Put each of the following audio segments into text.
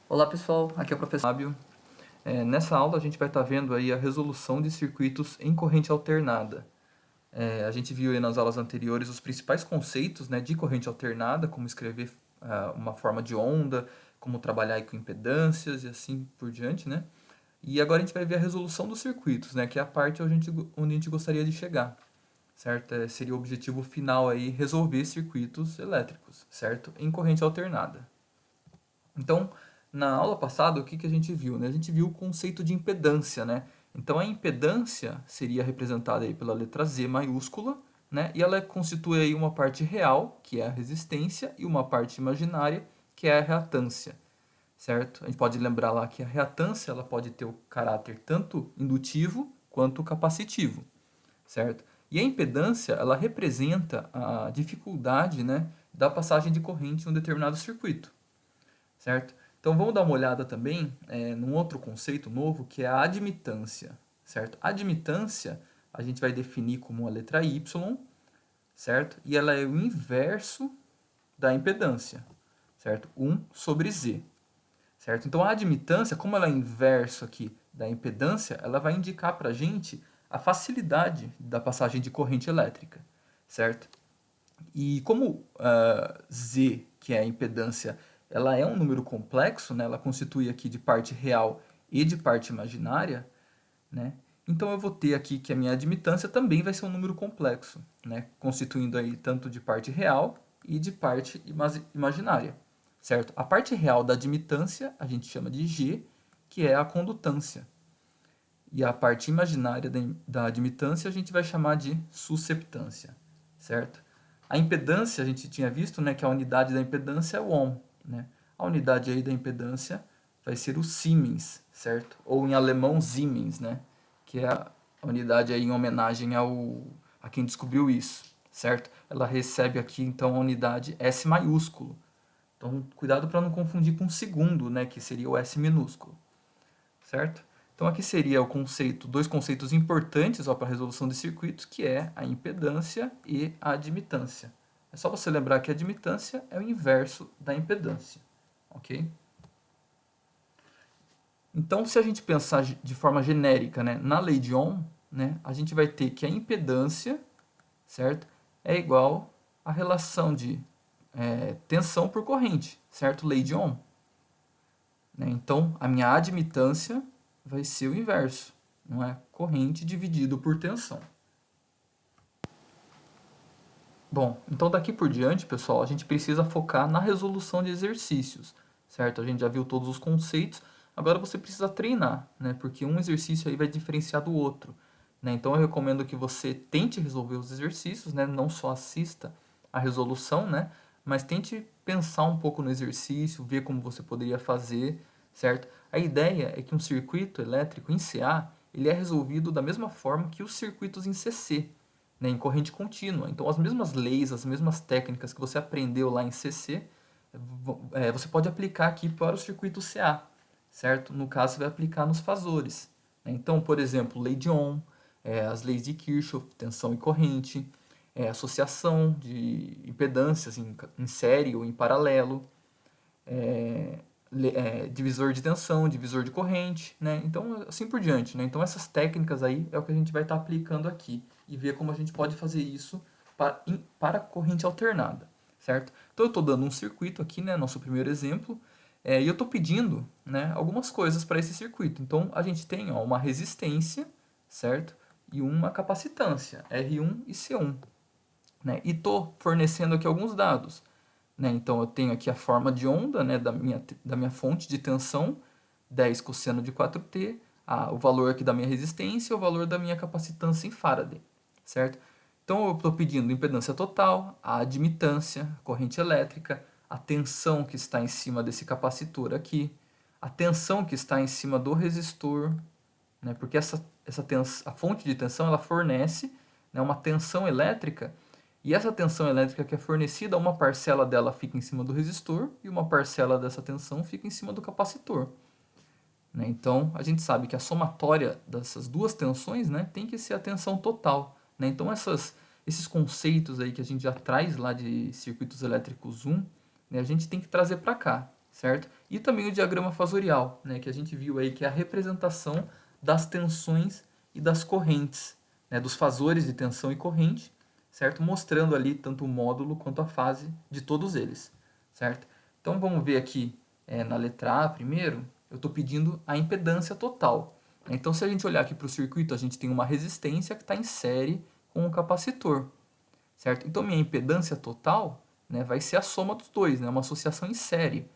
Olá pessoal, aqui é o professor Fábio. Nessa aula a gente vai estar vendo aí a resolução de circuitos em corrente alternada. A gente viu aí nas aulas anteriores os principais conceitos, né, de corrente alternada, como escrever uma forma de onda, como trabalhar aí com impedâncias e assim por diante, né? E agora a gente vai ver a resolução dos circuitos, né, que é a parte onde a gente gostaria de chegar, certo? Seria o objetivo final aí, resolver circuitos elétricos, certo? Em corrente alternada. Então, na aula passada, o que a gente viu? Né? A gente viu o conceito de impedância, né? Então, a impedância seria representada aí pela letra Z maiúscula, né? E ela constitui aí uma parte real, que é a resistência, e uma parte imaginária, que é a reatância, certo? A gente pode lembrar lá que a reatância ela pode ter o caráter tanto indutivo quanto capacitivo, certo? E a impedância ela representa a dificuldade, né, da passagem de corrente em um determinado circuito, certo? Então vamos dar uma olhada também num outro conceito novo que é a admitância, certo? A admitância a gente vai definir como a letra Y, certo? E ela é o inverso da impedância, certo? 1 sobre Z, certo? Então a admitância, como ela é inverso aqui da impedância, ela vai indicar para a gente a facilidade da passagem de corrente elétrica, certo? E como Z, que é a impedância, ela é um número complexo, né? Ela constitui aqui de parte real e de parte imaginária, né? Então eu vou ter aqui que a minha admitância também vai ser um número complexo, né? Constituindo aí tanto de parte real e de parte imaginária, certo? A parte real da admitância a gente chama de G, que é a condutância. E a parte imaginária da admitância a gente vai chamar de susceptância, certo? A impedância, a gente tinha visto, né, que a unidade da impedância é o ohm, né? A unidade aí da impedância vai ser o Siemens, certo? Ou em alemão Siemens, né? Que é a unidade aí em homenagem a quem descobriu isso, certo? Ela recebe aqui então a unidade S maiúsculo. Então, cuidado para não confundir com o segundo, né, que seria o S minúsculo, certo? Então aqui seria o conceito, dois conceitos importantes para a resolução de circuitos, que é a impedância e a admitância. É só você lembrar que a admitância é o inverso da impedância, ok? Então, se a gente pensar de forma genérica, né, na lei de Ohm, né, a gente vai ter que a impedância, certo, é igual à relação de tensão por corrente, certo? Lei de Ohm. Né? Então, a minha admitância vai ser o inverso, não é? Corrente dividido por tensão. Bom, então daqui por diante, pessoal, a gente precisa focar na resolução de exercícios, certo? A gente já viu todos os conceitos, agora você precisa treinar, né? Porque um exercício aí vai diferenciar do outro, né? Então eu recomendo que você tente resolver os exercícios, né? Não só assista a resolução, né? Mas tente pensar um pouco no exercício, ver como você poderia fazer, certo? A ideia é que um circuito elétrico em CA, ele é resolvido da mesma forma que os circuitos em CC, né, em corrente contínua. Então, as mesmas leis, as mesmas técnicas que você aprendeu lá em CC, você pode aplicar aqui para o circuito CA, certo? No caso, você vai aplicar nos fasores, né? Então, por exemplo, lei de Ohm, as leis de Kirchhoff, tensão e corrente, associação de impedâncias em série ou em paralelo, divisor de tensão, divisor de corrente, né? Então, assim por diante, né? Então, essas técnicas aí é o que a gente vai estar aplicando aqui e ver como a gente pode fazer isso para corrente alternada, certo? Então, eu estou dando um circuito aqui, né? Nosso primeiro exemplo, e eu estou pedindo, né, algumas coisas para esse circuito. Então, a gente tem ó, uma resistência, certo? E uma capacitância, R1 e C1, né? E estou fornecendo aqui alguns dados. Né? Então, eu tenho aqui a forma de onda, né, da minha fonte de tensão, 10 cosseno de 4t, o valor aqui da minha resistência e o valor da minha capacitância em Faraday, certo? Então, eu estou pedindo impedância total, a admitância, a corrente elétrica, a tensão que está em cima desse capacitor aqui, a tensão que está em cima do resistor, né, porque a fonte de tensão ela fornece, né, uma tensão elétrica, e essa tensão elétrica que é fornecida, uma parcela dela fica em cima do resistor e uma parcela dessa tensão fica em cima do capacitor. Né? Então, a gente sabe que a somatória dessas duas tensões, né, tem que ser a tensão total. Né? Então, esses conceitos aí que a gente já traz lá de circuitos elétricos 1, né, a gente tem que trazer para cá, certo? E também o diagrama fasorial, né, que a gente viu aí que é a representação das tensões e das correntes, né, dos fasores de tensão e corrente, certo? Mostrando ali tanto o módulo quanto a fase de todos eles, certo? Então vamos ver aqui na letra A primeiro, eu estou pedindo a impedância total. Então se a gente olhar aqui para o circuito, a gente tem uma resistência que está em série com um capacitor, certo? Então minha impedância total, né, vai ser a soma dos dois, né, uma associação em série.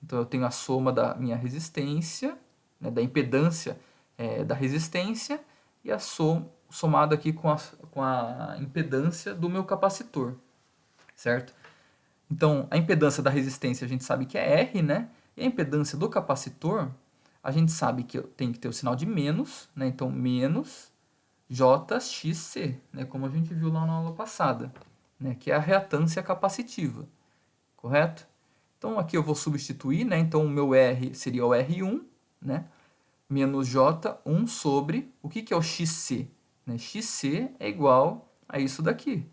Então eu tenho a soma da minha resistência, né, da impedância da resistência e a somado aqui com a impedância do meu capacitor, certo? Então a impedância da resistência a gente sabe que é R, né? E a impedância do capacitor a gente sabe que tem que ter o sinal de menos, né? Então menos JXC, né? Como a gente viu lá na aula passada, né? Que é a reatância capacitiva, correto? Então aqui eu vou substituir, né? Então o meu R seria o R1, né? Menos J1 sobre, o que é o XC? Né? XC é igual a isso daqui,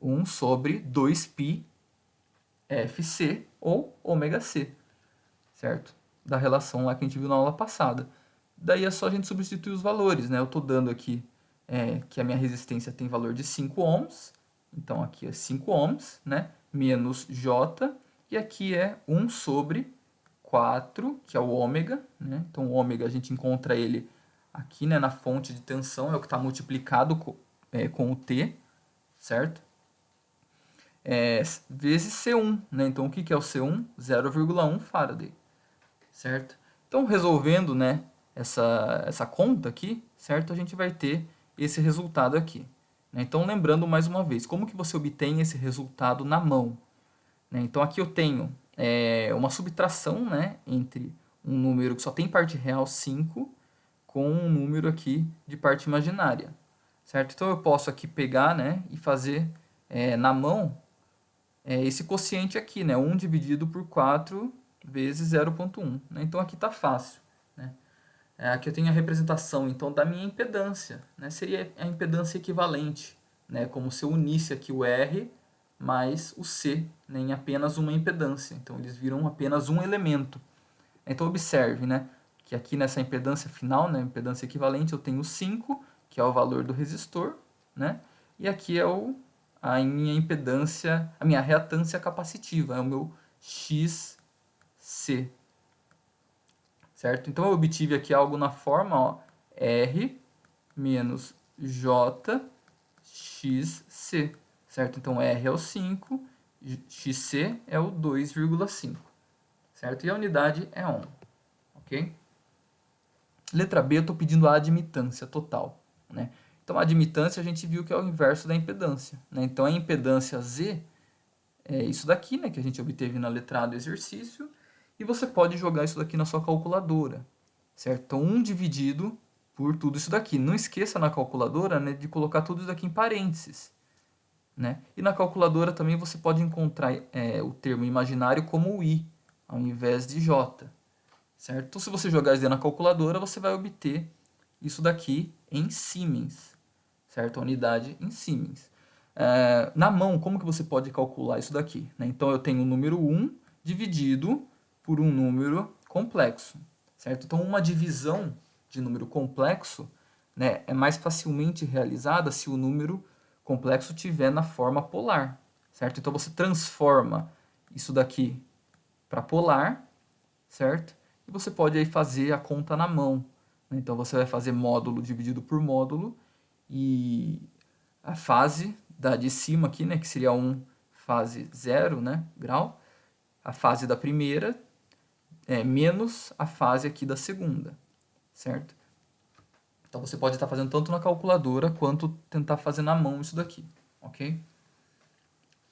1 sobre 2π FC ou ômega C, certo? Da relação lá que a gente viu na aula passada. Daí é só a gente substituir os valores, né? Eu estou dando aqui que a minha resistência tem valor de 5 ohms, então aqui é 5 ohms, né? Menos J, e aqui é 1 sobre 4, que é o ômega, né? Então o ômega a gente encontra ele aqui, né, na fonte de tensão, é o que está multiplicado com o T, certo? Vezes C1, né? Então o que é o C1? 0,1 Faraday, certo? Então resolvendo, né, essa conta aqui, certo? A gente vai ter esse resultado aqui, né? Então lembrando mais uma vez, como que você obtém esse resultado na mão, né? Então aqui eu tenho uma subtração, né, entre um número que só tem parte real 5 com um número aqui de parte imaginária, certo? Então eu posso aqui pegar, né, e fazer na mão esse quociente aqui, né? 1 dividido por 4 vezes 0,1. Né? Então aqui está fácil. Né? Aqui eu tenho a representação então, da minha impedância. Né? Seria a impedância equivalente, né? Como se eu unisse aqui o R mais o C, né? Em apenas uma impedância. Então eles viram apenas um elemento. Então observe, né? Que aqui nessa impedância final, né? Impedância equivalente, eu tenho 5, que é o valor do resistor, né? E aqui é a minha impedância, a minha reatância capacitiva, é o meu XC, certo? Então eu obtive aqui algo na forma, ó, R menos JXC, certo? Então R é o 5, XC é o 2,5, certo? E a unidade é ohm, ok? Letra B, eu estou pedindo a admitância total, né? Então, a admitância a gente viu que é o inverso da impedância, né? Então, a impedância Z é isso daqui, né? Que a gente obteve na letra A do exercício. E você pode jogar isso daqui na sua calculadora, certo? Então, 1 dividido por tudo isso daqui. Não esqueça na calculadora, né, de colocar tudo isso daqui em parênteses, né? E na calculadora também você pode encontrar o termo imaginário como o I, ao invés de J, certo? Então, se você jogar isso na calculadora, você vai obter isso daqui em Siemens, certo? A unidade em Siemens. Na mão, como que você pode calcular isso daqui? Né? Então, eu tenho o número 1 dividido por um número complexo, certo? Então, uma divisão de número complexo, né, é mais facilmente realizada se o número complexo tiver na forma polar, certo? Então, você transforma isso daqui para polar, certo? E você pode aí fazer a conta na mão. Né? Então você vai fazer módulo dividido por módulo e a fase da de cima aqui, né, que seria fase 0, né, grau, a fase da primeira menos a fase aqui da segunda, certo? Então você pode estar fazendo tanto na calculadora quanto tentar fazer na mão isso daqui, ok?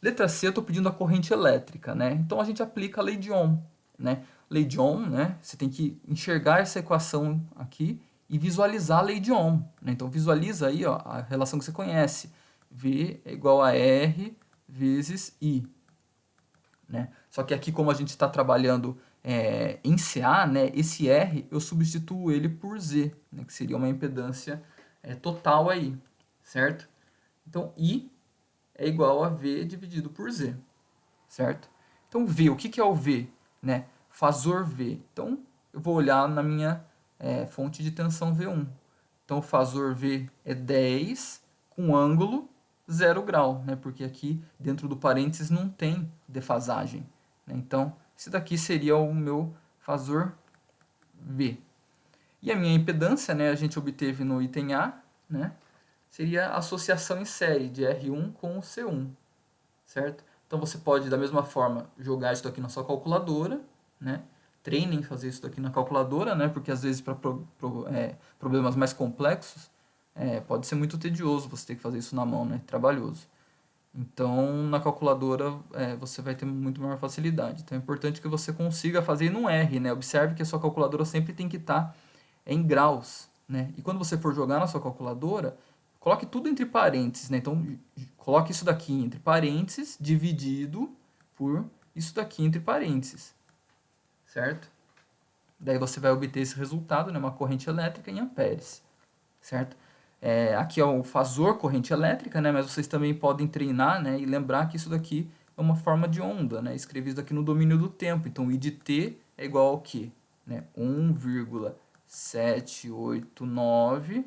Letra C, eu estou pedindo a corrente elétrica, né? Então a gente aplica a lei de Ohm, né? Lei de Ohm, né? Você tem que enxergar essa equação aqui e visualizar a lei de Ohm, né? Então visualiza aí, ó, a relação que você conhece. V é igual a R vezes I, né? Só que aqui, como a gente está trabalhando em CA, né? Esse R eu substituo ele por Z, né? Que seria uma impedância total aí, certo? Então I é igual a V dividido por Z, certo? Então V, o que é o V? Né? fasor V. Então, eu vou olhar na minha fonte de tensão V1. Então, o fasor V é 10 com ângulo 0 grau, né? Porque aqui dentro do parênteses não tem defasagem, né? Então, esse daqui seria o meu fasor V. E a minha impedância, né, a gente obteve no item A, né? Seria a associação em série de R1 com o C1, certo? Então você pode, da mesma forma, jogar isso aqui na sua calculadora, né? Treinem fazer isso daqui na calculadora, né? Porque às vezes para problemas mais complexos pode ser muito tedioso você ter que fazer isso na mão, né? Trabalhoso. Então na calculadora você vai ter muito maior facilidade. Então é importante que você consiga fazer num R, né? Observe que a sua calculadora sempre tem que estar em graus, né? E quando você for jogar na sua calculadora, coloque tudo entre parênteses, né? Então, coloque isso daqui entre parênteses, dividido por isso daqui entre parênteses, certo? Daí você vai obter esse resultado, né? Uma corrente elétrica em amperes, certo? Aqui é o fasor corrente elétrica, né? Mas vocês também podem treinar, né? E lembrar que isso daqui é uma forma de onda, né? Escrevi isso daqui no domínio do tempo. Então, I de t é igual ao quê? Né? 1,789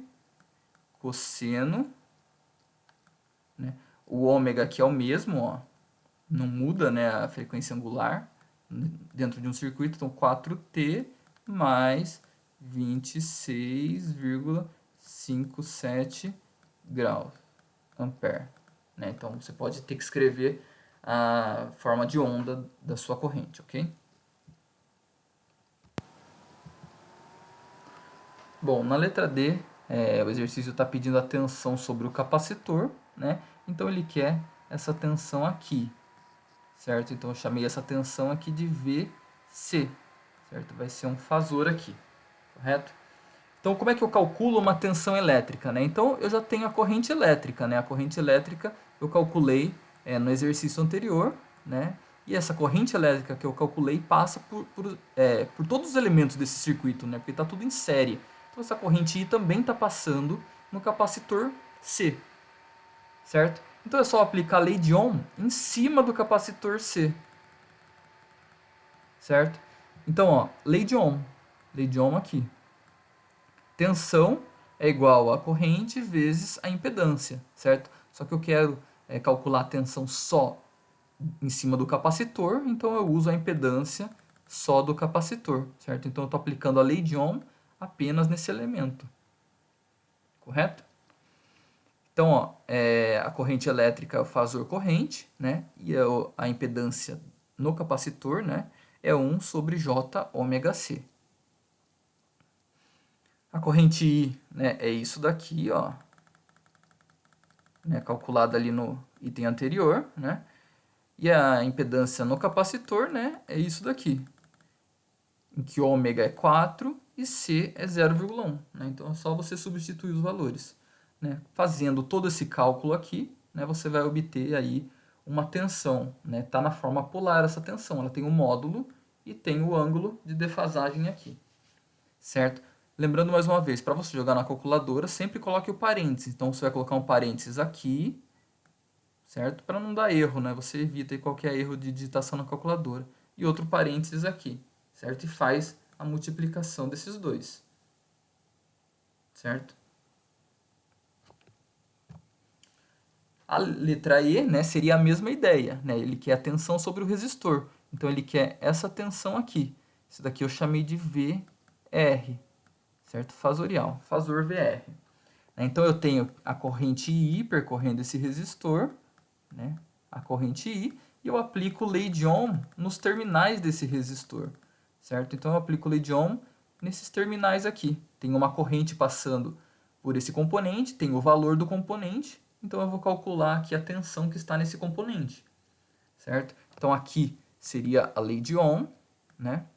cosseno, né? O ômega aqui é o mesmo, ó, não muda, né, a frequência angular dentro de um circuito, então 4t mais 26,57 graus, ampere, né? Então você pode ter que escrever a forma de onda da sua corrente, ok? Bom, na letra D, o exercício está pedindo a tensão sobre o capacitor, né? Então ele quer essa tensão aqui, certo? Então eu chamei essa tensão aqui de VC, certo? Vai ser um fasor aqui, correto? Então como é que eu calculo uma tensão elétrica, né? Então eu já tenho a corrente elétrica, né? A corrente elétrica eu calculei no exercício anterior, né? E essa corrente elétrica que eu calculei passa por todos os elementos desse circuito, né? Porque está tudo em série. Então essa corrente I também está passando no capacitor C, certo? Então é só aplicar a lei de Ohm em cima do capacitor C, certo? Então, ó, lei de Ohm aqui. Tensão é igual a corrente vezes a impedância, certo? Só que eu quero calcular a tensão só em cima do capacitor, então eu uso a impedância só do capacitor, certo? Então eu estou aplicando a lei de Ohm apenas nesse elemento, correto? Então, ó, a corrente elétrica é o fasor corrente, né? E a impedância no capacitor, né? É 1 sobre J ômega C. A corrente I, né, é isso daqui, ó, né, calculada ali no item anterior, né? E a impedância no capacitor, né, é isso daqui, em que ômega é 4 e C é 0,1, né? Então é só você substituir os valores, né? Fazendo todo esse cálculo aqui, né, você vai obter aí uma tensão, né? Tá na forma polar essa tensão, ela tem um módulo e tem o ângulo de defasagem aqui, certo? Lembrando mais uma vez, para você jogar na calculadora, sempre coloque o parênteses. Então você vai colocar um parênteses aqui, certo? Para não dar erro, né? Você evita qualquer erro de digitação na calculadora. E outro parênteses aqui, certo? E faz a multiplicação desses dois, certo? A letra E, né, seria a mesma ideia, né? Ele quer a tensão sobre o resistor. Então ele quer essa tensão aqui. Isso daqui eu chamei de VR, certo? Fasorial, fasor VR. Então eu tenho a corrente I percorrendo esse resistor, né? A corrente I, e eu aplico lei de Ohm nos terminais desse resistor, certo? Então eu aplico lei de Ohm nesses terminais aqui. Tem uma corrente passando por esse componente, tem o valor do componente, então eu vou calcular aqui a tensão que está nesse componente, certo? Então aqui seria a lei de Ohm, né?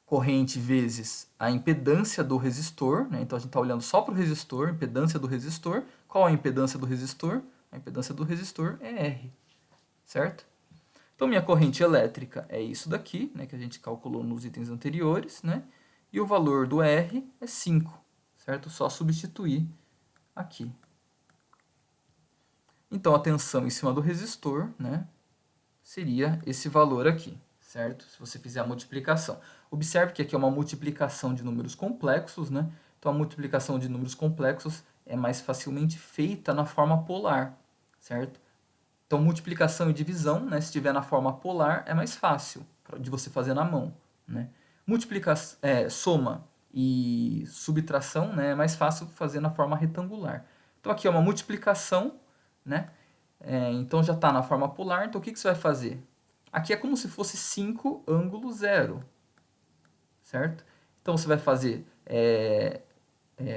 Corrente vezes a impedância do resistor, né? Então a gente está olhando só para o resistor, impedância do resistor. Qual é a impedância do resistor? A impedância do resistor é R, certo? Então minha corrente elétrica é isso daqui, né, que a gente calculou nos itens anteriores, né? E o valor do R é 5, certo? Só substituir aqui. Então a tensão em cima do resistor, né, seria esse valor aqui, certo? Se você fizer a multiplicação. Observe que aqui é uma multiplicação de números complexos, né? Então, a multiplicação de números complexos é mais facilmente feita na forma polar, certo? Então, multiplicação e divisão, né? Se estiver na forma polar, é mais fácil de você fazer na mão, né? Soma e subtração, né? É mais fácil fazer na forma retangular. Então, aqui é uma multiplicação, né? Então, já está na forma polar. Então, o que, que você vai fazer? Aqui é como se fosse 5 ângulo zero, certo? Então, você vai fazer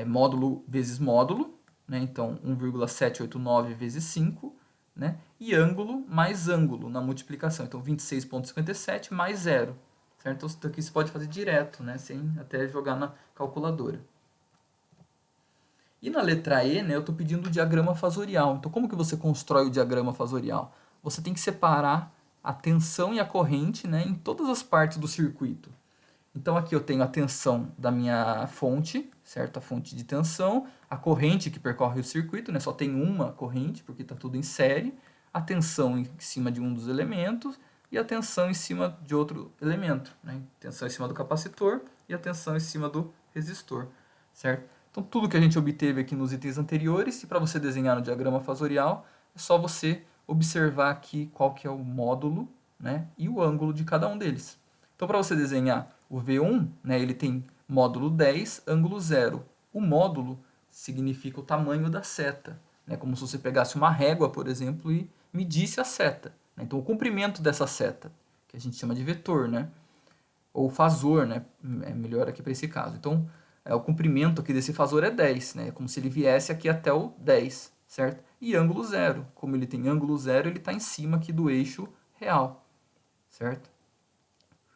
módulo vezes módulo, né? Então, 1,789 vezes 5, né? E ângulo mais ângulo na multiplicação. Então, 26,57 mais zero, certo? Então, isso aqui você pode fazer direto, né? Sem até jogar na calculadora. E na letra E, né, eu estou pedindo o diagrama fasorial. Então, como que você constrói o diagrama fasorial? Você tem que separar a tensão e a corrente, né, em todas as partes do circuito. Então, aqui eu tenho a tensão da minha fonte, certo? A fonte de tensão, a corrente que percorre o circuito, né? Só tem uma corrente, porque está tudo em série, a tensão em cima de um dos elementos e a tensão em cima de outro elemento, né? Tensão em cima do capacitor e a tensão em cima do resistor, certo? Então, tudo que a gente obteve aqui nos itens anteriores, e para você desenhar no diagrama fasorial, é só você observar aqui qual que é o módulo, né? E o ângulo de cada um deles. Então, para você desenhar o V1, né, ele tem módulo 10, ângulo 0. O módulo significa o tamanho da seta, né, como se você pegasse uma régua, por exemplo, e medisse a seta, né? Então, o comprimento dessa seta, que a gente chama de vetor, né? Ou fasor, né? É melhor aqui para esse caso. Então, o comprimento aqui desse fasor é 10, né? É como se ele viesse aqui até o 10, certo? E ângulo 0. Como ele tem ângulo 0, ele está em cima aqui do eixo real, certo?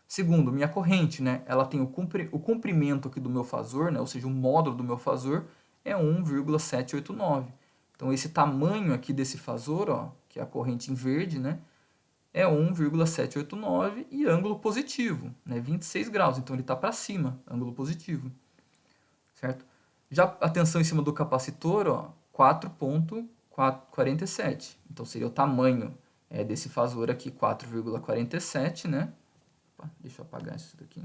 Segundo, minha corrente, né? Ela tem o comprimento aqui do meu fasor, né? Ou seja, o módulo do meu fasor é 1,789. Então, esse tamanho aqui desse fasor, ó, que é a corrente em verde, né? É 1,789 e ângulo positivo, né? 26 graus. Então, ele está para cima, ângulo positivo, certo? Já a tensão em cima do capacitor, ó, 4,47. Então, seria o tamanho desse fasor aqui, 4,47, né? Deixa eu apagar isso daqui.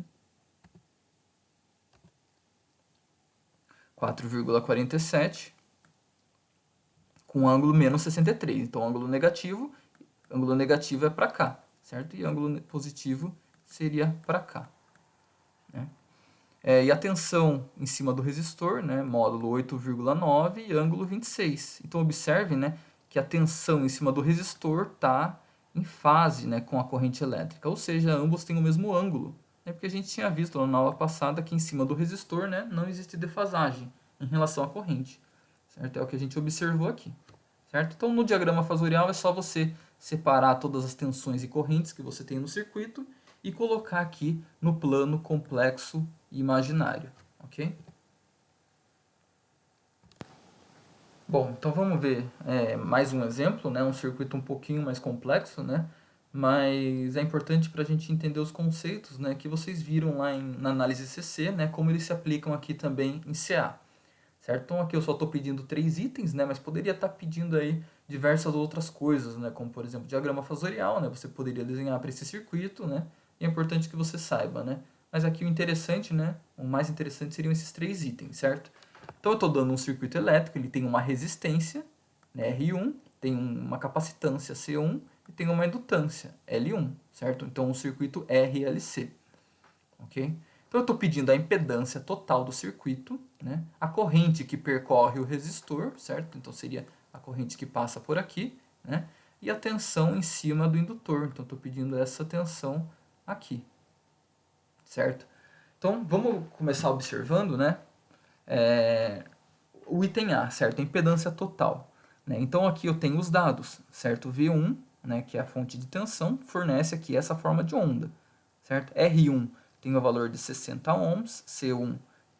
4,47 com ângulo menos 63. Então, ângulo negativo é para cá, certo? E ângulo positivo seria para cá, né? E a tensão em cima do resistor, né, módulo 8,9 e ângulo 26. Então, observe, né, que a tensão em cima do resistor está em fase, né, com a corrente elétrica, ou seja, ambos têm o mesmo ângulo, né, porque a gente tinha visto na aula passada que em cima do resistor, né, não existe defasagem em relação à corrente, certo? É o que a gente observou aqui, certo? Então, no diagrama fasorial é só você separar todas as tensões e correntes que você tem no circuito e colocar aqui no plano complexo e imaginário, ok? Bom, então vamos ver mais um exemplo, né? Um circuito um pouquinho mais complexo, né? Mas é importante para a gente entender os conceitos, né? Que vocês viram lá na análise CC, né? Como eles se aplicam aqui também em CA, certo? Então aqui eu só estou pedindo 3 itens, né? Mas poderia estar pedindo aí diversas outras coisas, né? Como por exemplo diagrama fasorial, né? Você poderia desenhar para esse circuito, né? E é importante que você saiba, né? Mas aqui o interessante, né? O mais interessante seriam esses 3 itens, certo? Então eu estou dando um circuito elétrico, ele tem uma resistência, né, R1, tem uma capacitância C1 e tem uma indutância L1, certo? Então um circuito RLC, ok? Então eu estou pedindo a impedância total do circuito, né, a corrente que percorre o resistor, certo? Então seria a corrente que passa por aqui, né, e a tensão em cima do indutor. Então estou pedindo essa tensão aqui, certo? Então vamos começar observando, né? O item A, certo? A impedância total, né? Então aqui eu tenho os dados, certo? V1, né, que é a fonte de tensão, fornece aqui essa forma de onda, certo? R1 tem o valor de 60 ohms, C1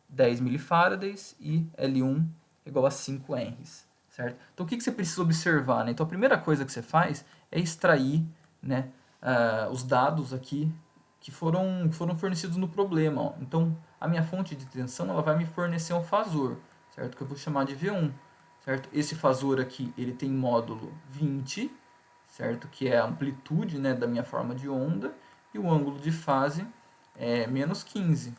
10 milifarads e L1 igual a 5 henries, certo? Então o que você precisa observar, né? Então a primeira coisa que você faz é extrair, né, os dados aqui que foram fornecidos no problema, ó. Então a minha fonte de tensão ela vai me fornecer um fasor, certo? Que eu vou chamar de V1, certo? Esse fasor aqui, ele tem módulo 20, certo? Que é a amplitude, né, da minha forma de onda, e o ângulo de fase é menos 15,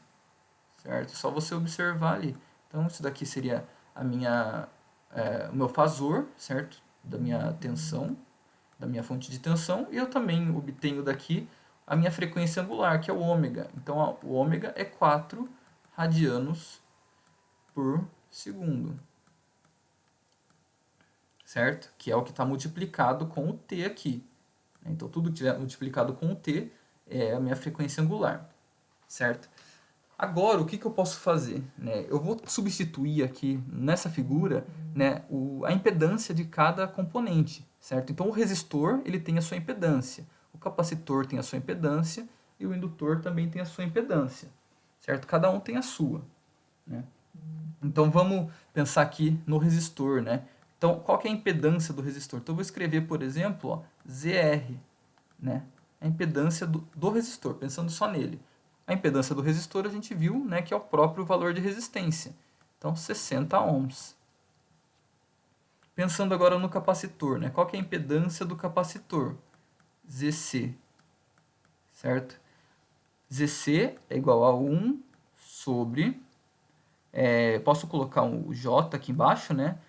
certo? Só você observar ali. Então, isso daqui seria o meu fasor, certo? Da minha tensão, da minha fonte de tensão, e eu também obtenho daqui a minha frequência angular, que é o ômega. Então, o ômega é 4 radianos por segundo, certo? Que é o que está multiplicado com o T aqui. Então, tudo que tiver multiplicado com o T é a minha frequência angular, certo? Agora, o que eu posso fazer? Né? Eu vou substituir aqui nessa figura, né, a impedância de cada componente, certo? Então, o resistor ele tem a sua impedância, o capacitor tem a sua impedância e o indutor também tem a sua impedância, certo? Cada um tem a sua, né? Então, vamos pensar aqui no resistor, né? Então, qual que é a impedância do resistor? Então, eu vou escrever, por exemplo, ó, ZR, né? A impedância do resistor, pensando só nele. A impedância do resistor a gente viu, né, que é o próprio valor de resistência. Então, 60 ohms. Pensando agora no capacitor, né? Qual que é a impedância do capacitor? ZC, certo? ZC é igual a 1 sobre... posso colocar o J aqui embaixo, né?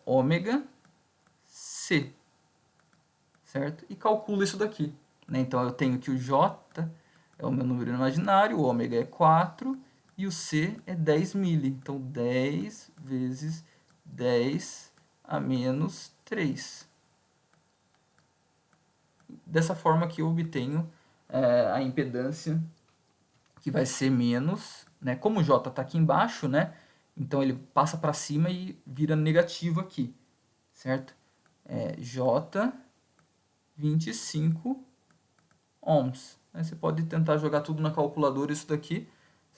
Ômega C, certo? E calculo isso daqui, né? Então, eu tenho que o J é o meu número imaginário, o ômega é 4 e o C é 10 mili. Então, 10 vezes 10 a menos 3. Dessa forma que eu obtenho a impedância, que vai ser menos, né? Como o J está aqui embaixo, né? Então, ele passa para cima e vira negativo aqui, certo? J 25 ohms. Aí você pode tentar jogar tudo na calculadora isso daqui,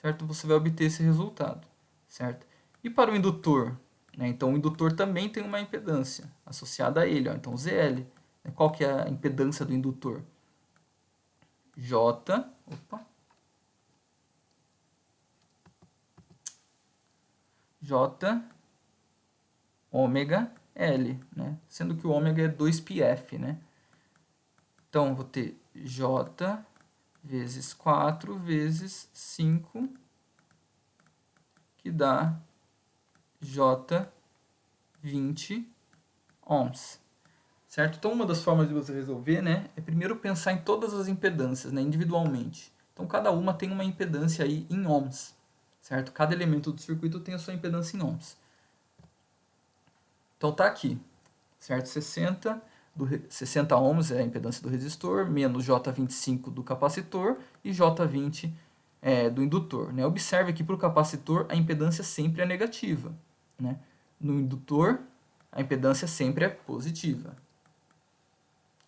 certo? Você vai obter esse resultado, certo? E para o indutor, né? Então o indutor também tem uma impedância associada a ele, ó. Então ZL, né? Qual que é a impedância do indutor? J ômega L, né? Sendo que o ômega é 2πf, né? Então, eu vou ter J vezes 4 vezes 5, que dá J 20 ohms, certo? Então, uma das formas de você resolver, né, é primeiro pensar em todas as impedâncias, né, individualmente. Então, cada uma tem uma impedância aí em ohms, certo? Cada elemento do circuito tem a sua impedância em ohms. Então, tá aqui, certo? 60 ohms é a impedância do resistor, menos J25 do capacitor e J20 do indutor, né? Observe que para o capacitor a impedância sempre é negativa, né? No indutor, a impedância sempre é positiva.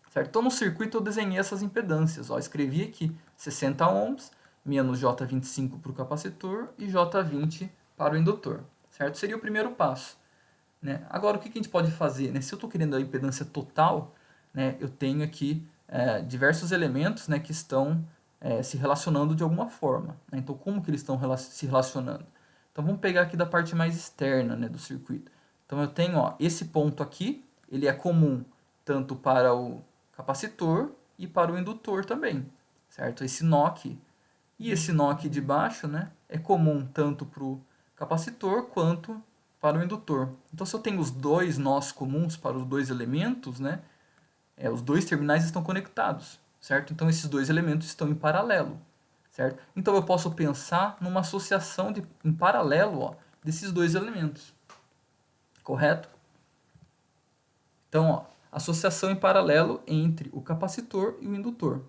Certo? Então, no circuito eu desenhei essas impedâncias. Ó, escrevi aqui 60 ohms, menos J25 para o capacitor e J20 para o indutor. Certo? Seria o primeiro passo. Né? Agora, o que a gente pode fazer? Né? Se eu estou querendo a impedância total, né, eu tenho aqui diversos elementos, né, que estão se relacionando de alguma forma. Né? Então, como que eles estão se relacionando? Então, vamos pegar aqui da parte mais externa, né, do circuito. Então, eu tenho esse ponto aqui, ele é comum tanto para o capacitor e para o indutor também, certo? Esse nó aqui. E esse nó aqui de baixo, né, é comum tanto para o capacitor quanto para o indutor. Então, se eu tenho os dois nós comuns para os dois elementos, né, os dois terminais estão conectados, certo? Então, esses dois elementos estão em paralelo, certo? Então, eu posso pensar numa associação em paralelo, ó, desses dois elementos, correto? Então, ó, associação em paralelo entre o capacitor e o indutor.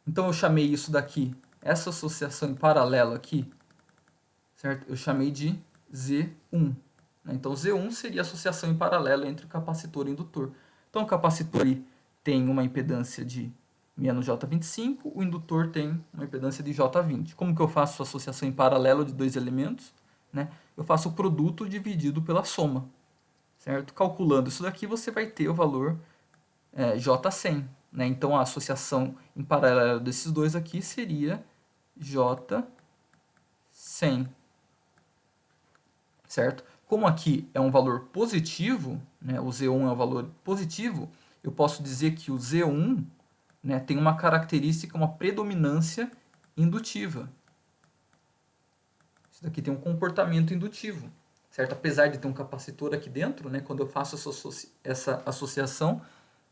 Então, eu chamei isso daqui, essa associação em paralelo aqui, certo? Eu chamei de Z1. Né? Então, Z1 seria a associação em paralelo entre o capacitor e o indutor. Então, o capacitor tem uma impedância de menos J25, o indutor tem uma impedância de J20. Como que eu faço a associação em paralelo de dois elementos? Né? Eu faço o produto dividido pela soma. Certo? Calculando isso daqui, você vai ter o valor J100. Né? Então, a associação em paralelo desses dois aqui seria J100. Certo? Como aqui é um valor positivo, né, o Z1 é um valor positivo, eu posso dizer que o Z1, né, tem uma característica, uma predominância indutiva. Isso daqui tem um comportamento indutivo, certo? Apesar de ter um capacitor aqui dentro, né, quando eu faço essa associação,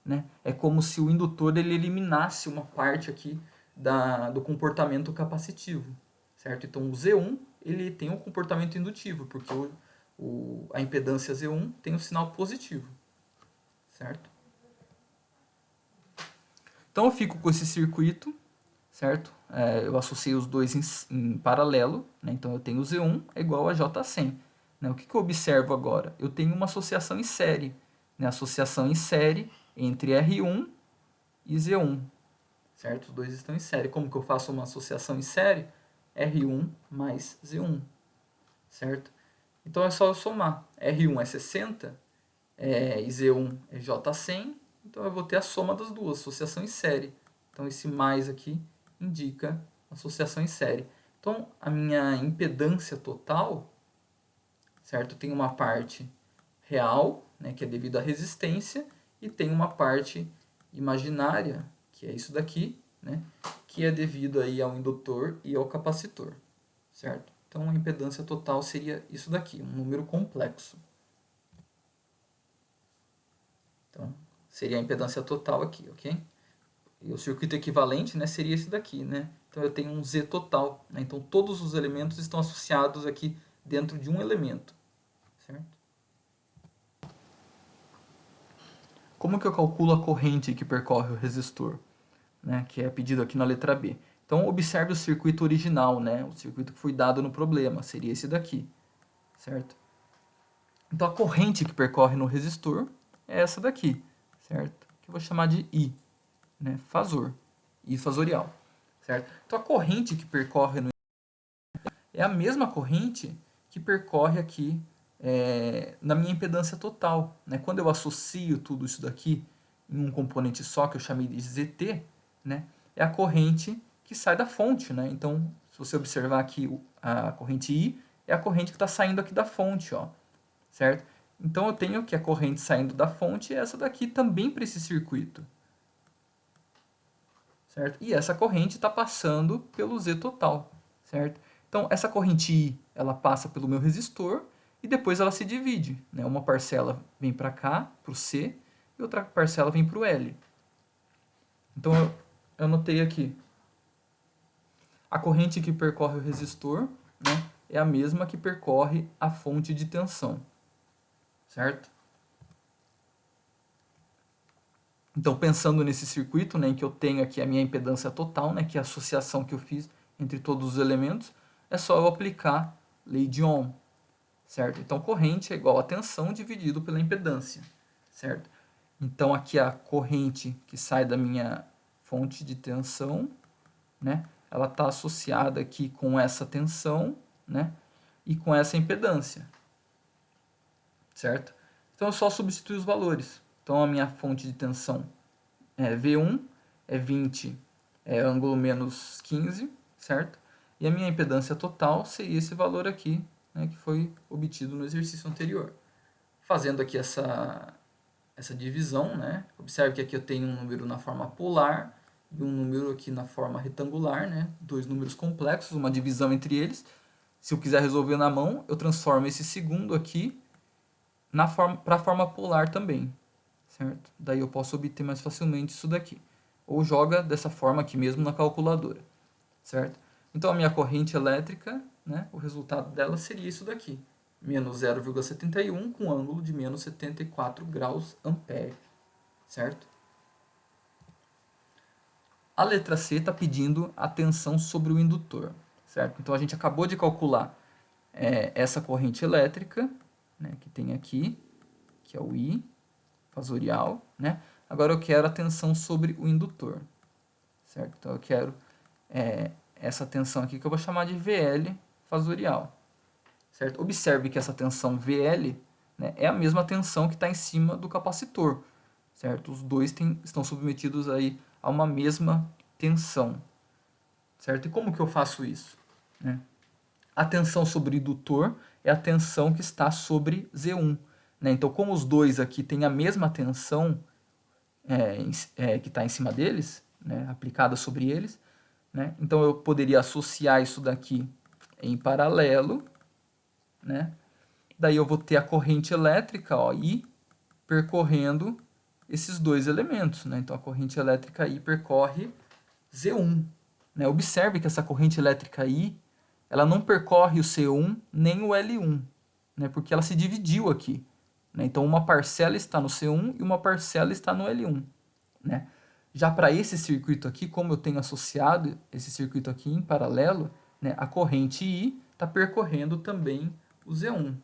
né, é como se o indutor ele eliminasse uma parte aqui do comportamento capacitivo, certo? Então o Z1 ele tem um comportamento indutivo, porque a impedância Z1 tem um sinal positivo, certo? Então eu fico com esse circuito, certo? Eu associei os dois em paralelo, né? Então eu tenho Z1 é igual a J100. Né? O que eu observo agora? Eu tenho uma associação em série, né? Associação em série entre R1 e Z1, certo? Os dois estão em série. Como que eu faço uma associação em série? R1 mais Z1, certo? Então é só eu somar. R1 é 60 e Z1 é J100, então eu vou ter a soma das duas, associação em série. Então esse mais aqui indica associação em série. Então a minha impedância total, certo? Tem uma parte real, né, que é devido à resistência, e tem uma parte imaginária, que é isso daqui, né, que é devido aí ao indutor e ao capacitor, certo? Então a impedância total seria isso daqui, um número complexo. Então, seria a impedância total aqui, ok? E o circuito equivalente, né, seria esse daqui, né? Então eu tenho um Z total, né? Então todos os elementos estão associados aqui dentro de um elemento, certo? Como que eu calculo a corrente que percorre o resistor, né, que é pedido aqui na letra B? Então observe o circuito original, né, o circuito que foi dado no problema, seria esse daqui, certo? Então a corrente que percorre no resistor é essa daqui, certo? Que eu vou chamar de I, né, fasor, I fasorial, certo? Então a corrente que percorre no é a mesma corrente que percorre aqui na minha impedância total, né? Quando eu associo tudo isso daqui em um componente só, que eu chamei de ZT, né, é a corrente que sai da fonte, né? Então, se você observar aqui a corrente I, é a corrente que está saindo aqui da fonte, ó, certo? Então, eu tenho que a corrente saindo da fonte é essa daqui também para esse circuito, certo? E essa corrente está passando pelo Z total, certo? Então, essa corrente I, ela passa pelo meu resistor e depois ela se divide, né? Uma parcela vem para cá, para o C, e outra parcela vem para o L. Então, eu anotei aqui. A corrente que percorre o resistor, né, é a mesma que percorre a fonte de tensão, certo? Então, pensando nesse circuito, né, em que eu tenho aqui a minha impedância total, né, que é a associação que eu fiz entre todos os elementos, é só eu aplicar lei de Ohm, certo? Então, corrente é igual a tensão dividido pela impedância, certo? Então, aqui a corrente que sai da minha fonte de tensão, né, ela está associada aqui com essa tensão, né, e com essa impedância, certo? Então, eu só substituo os valores. Então, a minha fonte de tensão é V1, é 20, é ângulo menos 15, certo? E a minha impedância total seria esse valor aqui, né, que foi obtido no exercício anterior. Fazendo aqui essa divisão, né? Observe que aqui eu tenho um número na forma polar e um número aqui na forma retangular, né? Dois números complexos, uma divisão entre eles. Se eu quiser resolver na mão, eu transformo esse segundo aqui para a forma polar também, certo? Daí eu posso obter mais facilmente isso daqui. Ou joga dessa forma aqui mesmo na calculadora, certo? Então a minha corrente elétrica, né, o resultado dela seria isso daqui. Menos 0,71 com ângulo de menos 74 graus ampere, certo? A letra C está pedindo a tensão sobre o indutor, certo? Então a gente acabou de calcular essa corrente elétrica, né, que tem aqui, que é o I fasorial, né? Agora eu quero a tensão sobre o indutor, certo? Então eu quero essa tensão aqui que eu vou chamar de VL fasorial, certo? Observe que essa tensão VL, né, é a mesma tensão que está em cima do capacitor, certo? Os dois estão submetidos aí a uma mesma tensão, certo? E como que eu faço isso, né? A tensão sobre o indutor é a tensão que está sobre Z1, né? Então, como os dois aqui têm a mesma tensão que está em cima deles, né, aplicada sobre eles, né? Então eu poderia associar isso daqui em paralelo, né? Daí eu vou ter a corrente elétrica, ó, I percorrendo esses dois elementos, né? Então a corrente elétrica I percorre Z1, né? Observe que essa corrente elétrica I, ela não percorre o C1 nem o L1, né? Porque ela se dividiu aqui, né? Então uma parcela está no C1 e uma parcela está no L1, né? Já para esse circuito aqui, como eu tenho associado esse circuito aqui em paralelo, né, a corrente I está percorrendo também o Z1,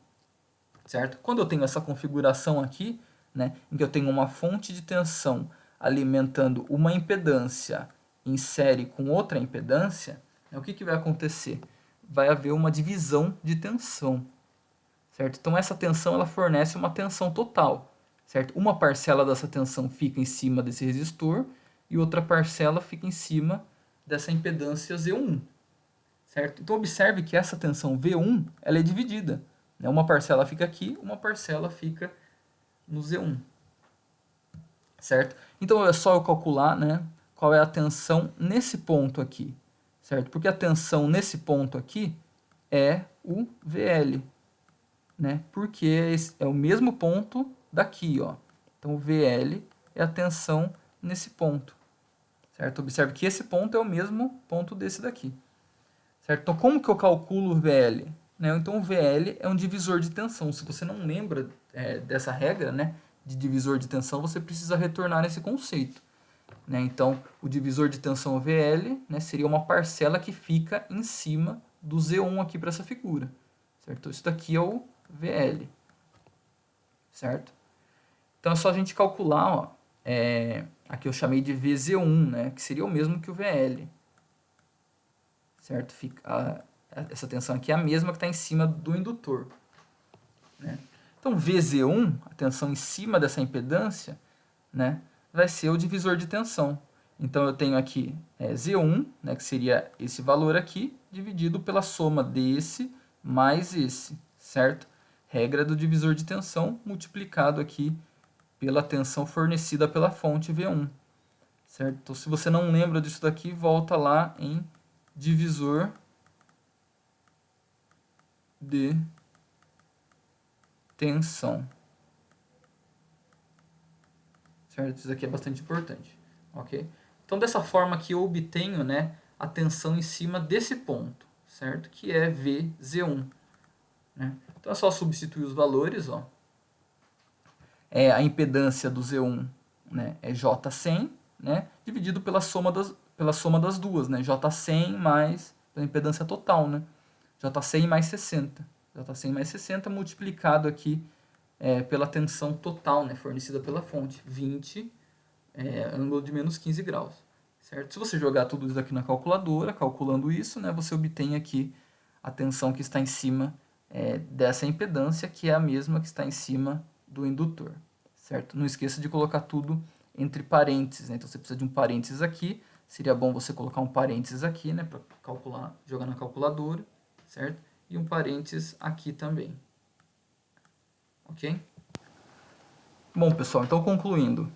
certo? Quando eu tenho essa configuração aqui, né, em que eu tenho uma fonte de tensão alimentando uma impedância em série com outra impedância, né, o que vai acontecer? Vai haver uma divisão de tensão, certo? Então essa tensão ela fornece uma tensão total, certo? Uma parcela dessa tensão fica em cima desse resistor e outra parcela fica em cima dessa impedância Z1, certo? Então observe que essa tensão V1 ela é dividida, né? Uma parcela fica aqui, uma parcela fica no Z1, certo? Então é só eu calcular, né, qual é a tensão nesse ponto aqui, certo? Porque a tensão nesse ponto aqui é o VL, né? Porque é o mesmo ponto daqui, ó. Então o VL é a tensão nesse ponto, certo? Observe que esse ponto é o mesmo ponto desse daqui, certo? Então como que eu calculo o VL? Né? Então o VL é um divisor de tensão. Se você não lembra dessa regra, né, de divisor de tensão, você precisa retornar nesse conceito, né? Então o divisor de tensão VL, né, seria uma parcela que fica em cima do Z1 aqui para essa figura, certo? Isso daqui é o VL, certo? Então é só a gente calcular, ó, aqui eu chamei de VZ1, né, que seria o mesmo que o VL, certo? Essa tensão aqui é a mesma que está em cima do indutor, né? Então VZ1, a tensão em cima dessa impedância, né, vai ser o divisor de tensão. Então eu tenho aqui Z1, né, que seria esse valor aqui, dividido pela soma desse mais esse, certo? Regra do divisor de tensão multiplicado aqui pela tensão fornecida pela fonte V1, certo? Então se você não lembra disso daqui, volta lá em divisor de tensão, certo? Isso aqui é bastante importante, ok? Então dessa forma que eu obtenho, né, a tensão em cima desse ponto, certo? Que é VZ1, né? Então é só substituir os valores, ó. A impedância do Z1, né, é J100, né, dividido pela soma das duas, né, J100 mais a impedância total, né, J100 mais 60. J100 mais 60 multiplicado aqui pela tensão total, né, fornecida pela fonte, 20, ângulo de menos 15 graus. Certo? Se você jogar tudo isso aqui na calculadora, calculando isso, né, você obtém aqui a tensão que está em cima dessa impedância, que é a mesma que está em cima do indutor. Certo? Não esqueça de colocar tudo entre parênteses, né? Então você precisa de um parênteses aqui, seria bom você colocar um parênteses aqui, né, para calcular, jogar na calculadora, certo? E um parênteses aqui também. Ok? Bom, pessoal, então concluindo,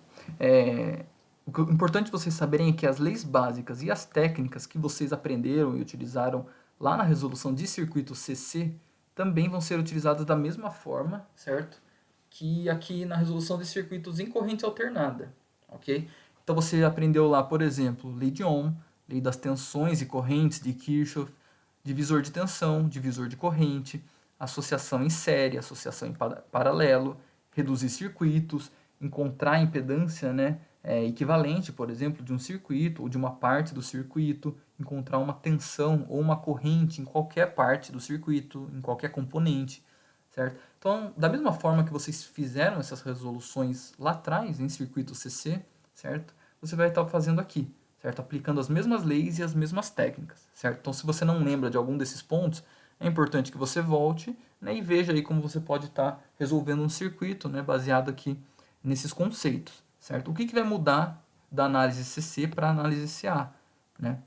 o importante vocês saberem é que as leis básicas e as técnicas que vocês aprenderam e utilizaram lá na resolução de circuito CC também vão ser utilizadas da mesma forma, certo? Que aqui na resolução de circuitos em corrente alternada, ok? Então você aprendeu lá, por exemplo, lei de Ohm, lei das tensões e correntes de Kirchhoff, divisor de tensão, divisor de corrente, associação em série, associação em paralelo, reduzir circuitos, encontrar a impedância, né, equivalente, por exemplo, de um circuito ou de uma parte do circuito, encontrar uma tensão ou uma corrente em qualquer parte do circuito, em qualquer componente, certo? Então, da mesma forma que vocês fizeram essas resoluções lá atrás em circuito CC, certo? Você vai estar fazendo aqui, certo? Aplicando as mesmas leis e as mesmas técnicas, certo? Então, se você não lembra de algum desses pontos, é importante que você volte, né, e veja aí como você pode estar resolvendo um circuito, né, baseado aqui nesses conceitos, certo? O que vai mudar da análise CC para a análise CA, né?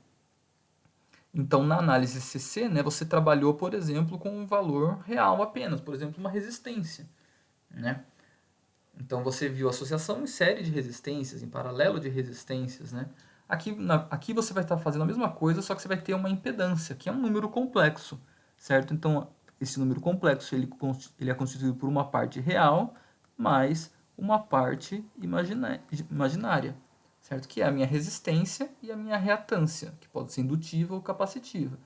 Então, na análise CC, né, você trabalhou, por exemplo, com um valor real apenas, por exemplo, uma resistência, né? Então, você viu associação em série de resistências, em paralelo de resistências, né? Aqui você vai estar fazendo a mesma coisa, só que você vai ter uma impedância, que é um número complexo, certo? Então, esse número complexo ele é constituído por uma parte real mais uma parte imaginária, certo? Que é a minha resistência e a minha reatância, que pode ser indutiva ou capacitiva,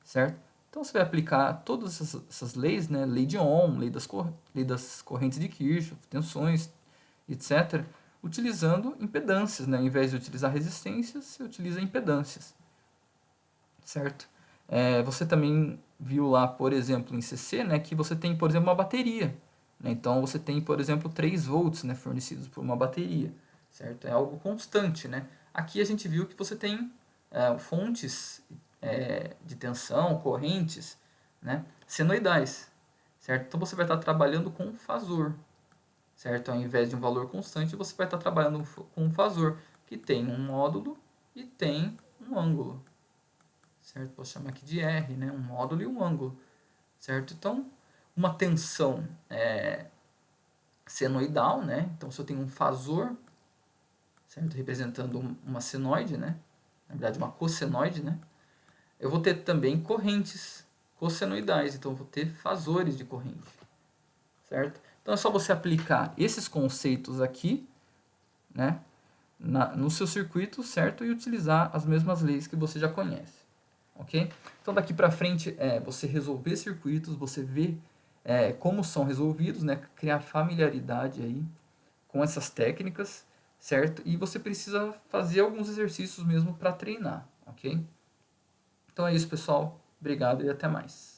certo? Então, você vai aplicar todas essas leis, né? Lei de Ohm, lei das correntes de Kirchhoff, tensões, etc., utilizando impedâncias, né? Ao invés de utilizar resistências, você utiliza impedâncias, certo? Você também viu lá, por exemplo, em CC, né, que você tem, por exemplo, uma bateria. Né? Então, você tem, por exemplo, 3 volts, né, fornecidos por uma bateria, certo? É algo constante, né? Aqui a gente viu que você tem fontes de tensão, correntes, né, senoidais, certo? Então, você vai estar trabalhando com fasor, certo? Ao invés de um valor constante, você vai estar trabalhando com um fasor, que tem um módulo e tem um ângulo, certo? Vou chamar aqui de R, né? Um módulo e um ângulo, certo? Então, uma tensão senoidal, né? Então, se eu tenho um fasor, certo? Representando uma senoide, né? Na verdade, uma cossenoide, né? Eu vou ter também correntes cossenoidais, então eu vou ter fasores de corrente, certo? Então, é só você aplicar esses conceitos aqui, né? No seu circuito, certo? E utilizar as mesmas leis que você já conhece. Ok? Então daqui para frente você resolver circuitos, você ver como são resolvidos, né? Criar familiaridade aí com essas técnicas, certo? E você precisa fazer alguns exercícios mesmo para treinar, ok? Então é isso, pessoal. Obrigado e até mais.